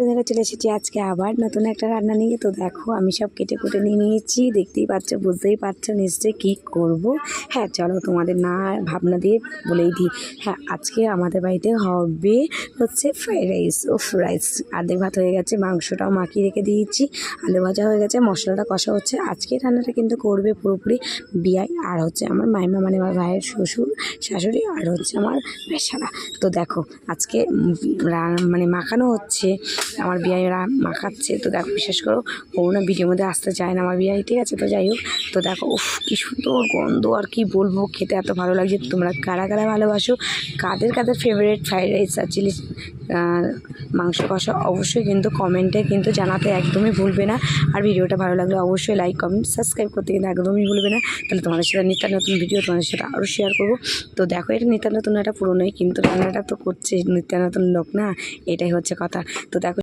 বন্ধুরা চলে এসেছি আজকে আবার নতুন একটা রান্না নিয়ে। তো দেখো আমি সব কেটে কুটে নিয়ে নিয়েছি, দেখতেই পাচ্ছ, বুঝতেই পারছো নিশ্চয়ই কী করব। হ্যাঁ চলো তোমাদের না ভাবনা দিয়ে বলেই দিই। হ্যাঁ আজকে আমাদের বাড়িতে হবে হচ্ছে ফ্রাইড রাইস ও রাইস। আর্ধেক ভাত হয়ে গেছে, মাংসটাও মাখিয়ে রেখে দিয়েছি, আলু ভাজা হয়ে গেছে, মশলাটা কষা হচ্ছে। আজকে রান্নাটা কিন্তু করবে পুরোপুরি বিয়াই আর হচ্ছে আমার মাইমা, মানে আমার ভাইয়ের শ্বশুর শাশুড়ি, আর হচ্ছে আমার বেশারা। তো দেখো আজকে মানে মাখানো হচ্ছে, আমার বিয়াইরা মাখাচ্ছে। তো দেখো বিশেষ করে ও না ভিডিওর মধ্যে আসতে চায় না আমার বিয়াই, ঠিক আছে। তো যাই হোক, তো দেখো উফ কী সুন্দর গন্ধ, আর কি বলবো, খেতে এত ভালো লাগছে। তোমরা কারা কারা ভালোবাসো, কাদের কাদের ফেভারিট ফ্রাইড রাইস আর চিলি মাংস কষা, অবশ্যই কিন্তু কমেন্টে কিন্তু জানাতে একদমই ভুলবে না। আর ভিডিওটা ভালো লাগলে অবশ্যই লাইক কমেন্ট সাবস্ক্রাইব করতে কিন্তু একদমই ভুলবে না। তাহলে তোমাদের সাথে নিত্য নতুন ভিডিও তোমাদের সাথে আরও শেয়ার করবো। তো দেখো এটা নিত্য নতুন, এটা পুরোনোই, কিন্তু রান্নাটা তো করছে নিত্য নতুন লোক না, এটাই হচ্ছে কথা। তো দেখো